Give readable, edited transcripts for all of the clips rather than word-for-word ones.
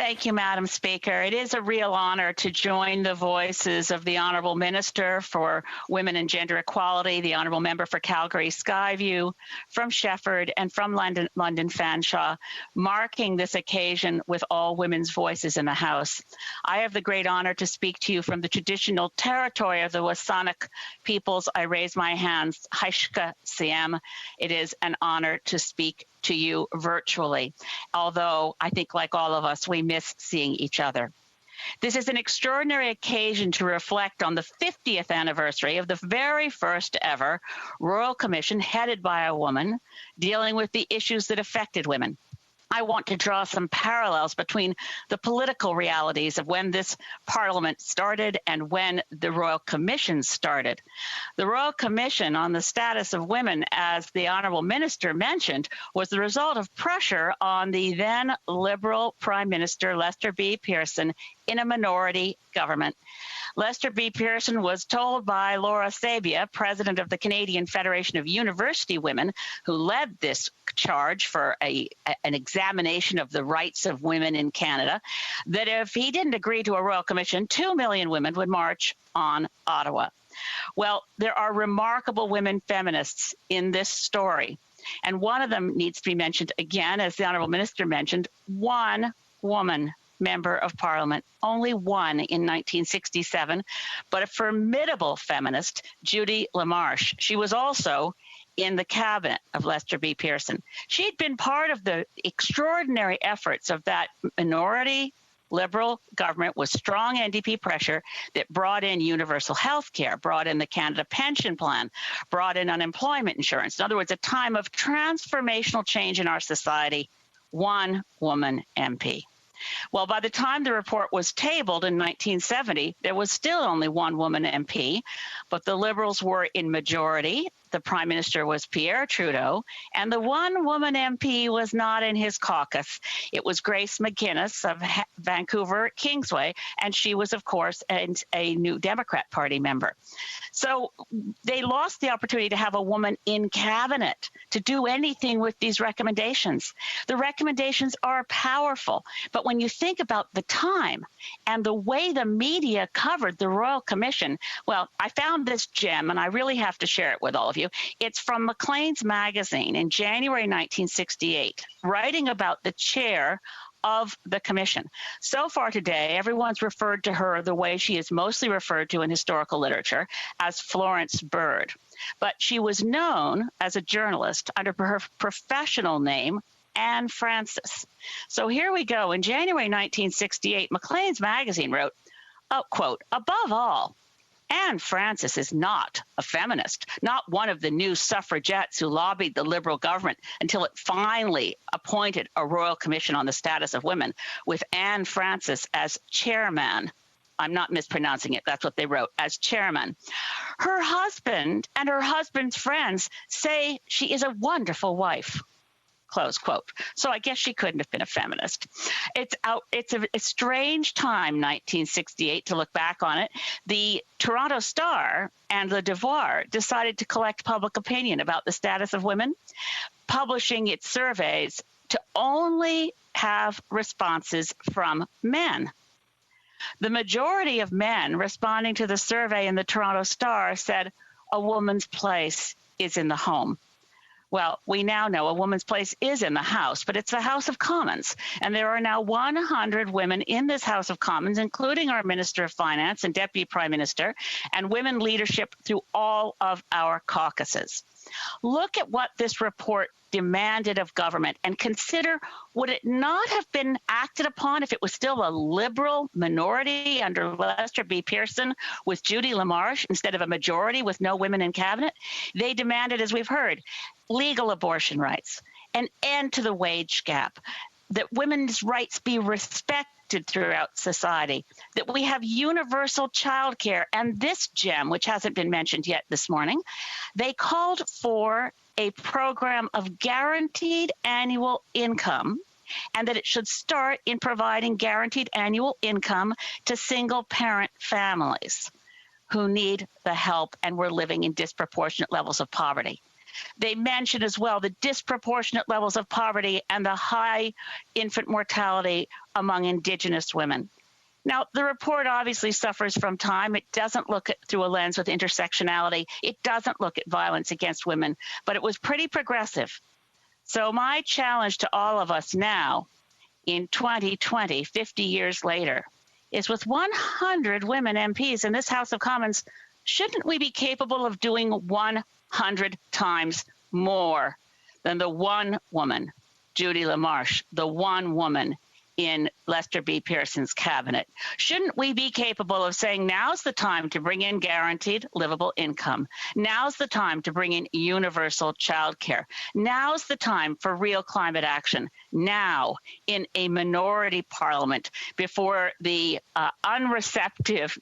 Thank you, Madam Speaker. It is a real honor to join the voices of the Honourable Minister for Women and Gender Equality, the Honourable Member for Calgary Skyview, from Shefford, and from London Fanshawe, marking this occasion with all women's voices in the House. I have the great honour to speak to you from the traditional territory of the WSÁNEĆ peoples. I raise my hands, Haishka Siem. It is an honour to speak to you virtually, although I think, like all of us, we miss seeing each other. This is an extraordinary occasion to reflect on the 50th anniversary of the very first ever Royal Commission headed by a woman dealing with the issues that affected women. I want to draw some parallels between the political realities of when this Parliament started and when the Royal Commission started. The Royal Commission on the Status of Women, as the Honourable Minister mentioned, was the result of pressure on the then Liberal Prime Minister Lester B. Pearson in a minority government. Lester B. Pearson was told by Laura Sabia, president of the Canadian Federation of University Women, who led this charge for an examination of the rights of women in Canada, that if he didn't agree to a Royal Commission, 2 million women would march on Ottawa. Well, there are remarkable women feminists in this story, and one of them needs to be mentioned again, as the Honourable Minister mentioned, one woman Member of Parliament, only one in 1967, but a formidable feminist, Judy LaMarche. She was also in the cabinet of Lester B. Pearson. She'd been part of the extraordinary efforts of that minority Liberal government with strong NDP pressure that brought in universal health care, brought in the Canada Pension Plan, brought in unemployment insurance. In other words, a time of transformational change in our society. One woman MP. Well, by the time the report was tabled in 1970, there was still only one woman MP, but the Liberals were in majority. The Prime Minister was Pierre Trudeau, and the one woman MP was not in his caucus. It was Grace McGuinness of Vancouver Kingsway, and she was, of course, a New Democrat Party member. So they lost the opportunity to have a woman in cabinet to do anything with these recommendations. The recommendations are powerful, but when you think about the time and the way the media covered the Royal Commission, well, I found this gem, and I really have to share it with all of you. It's from Maclean's magazine in January 1968, writing about the chair of the commission. So far today, everyone's referred to her the way she is mostly referred to in historical literature, as Florence Bird. But she was known as a journalist under her professional name, Anne Francis. So here we go. In January 1968, Maclean's magazine wrote, quote, "Above all, Anne Francis is not a feminist, not one of the new suffragettes who lobbied the Liberal government until it finally appointed a Royal Commission on the Status of Women with Anne Francis as chairman." I'm not mispronouncing it. That's what they wrote, as chairman. Her husband and her husband's friends say she is a wonderful wife. Close quote. So I guess she couldn't have been a feminist. It's a strange time, 1968, to look back on it. The Toronto Star and Le Devoir decided to collect public opinion about the status of women, publishing its surveys to only have responses from men. The majority of men responding to the survey in the Toronto Star said a woman's place is in the home. Well, we now know a woman's place is in the House, but it's the House of Commons. And there are now 100 women in this House of Commons, including our Minister of Finance and Deputy Prime Minister, and women leadership through all of our caucuses. Look at what this report demanded of government and consider, would it not have been acted upon if it was still a Liberal minority under Lester B. Pearson with Judy LaMarche instead of a majority with no women in cabinet? They demanded, as we've heard, legal abortion rights, an end to the wage gap, that women's rights be respected throughout society, that we have universal childcare, and this gem, which hasn't been mentioned yet this morning, they called for a program of guaranteed annual income, and that it should start in providing guaranteed annual income to single-parent families who need the help and were living in disproportionate levels of poverty. They mention as well the disproportionate levels of poverty and the high infant mortality among Indigenous women. Now, the report obviously suffers from time. It doesn't look at through a lens with intersectionality. It doesn't look at violence against women, but it was pretty progressive. So my challenge to all of us now in 2020, 50 years later, is with 100 women MPs in this House of Commons, shouldn't we be capable of doing 100 times more than the one woman, Judy LaMarche, the one woman in Lester B. Pearson's cabinet? Shouldn't we be capable of saying now's the time to bring in guaranteed livable income? Now's the time to bring in universal child care. Now's the time for real climate action. Now, in a minority parliament, before the unreceptive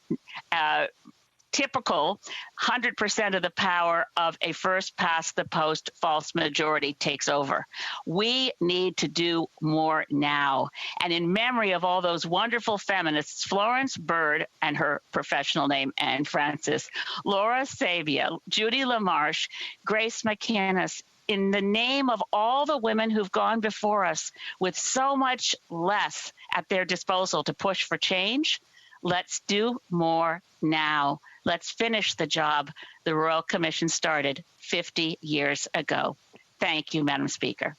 typical 100% of the power of a first past the post false majority takes over. We need to do more now. And in memory of all those wonderful feminists, Florence Bird and her professional name, Anne Francis, Laura Sabia, Judy LaMarche, Grace McInnes, in the name of all the women who've gone before us with so much less at their disposal to push for change, let's do more now. Let's finish the job the Royal Commission started 50 years ago. Thank you, Madam Speaker.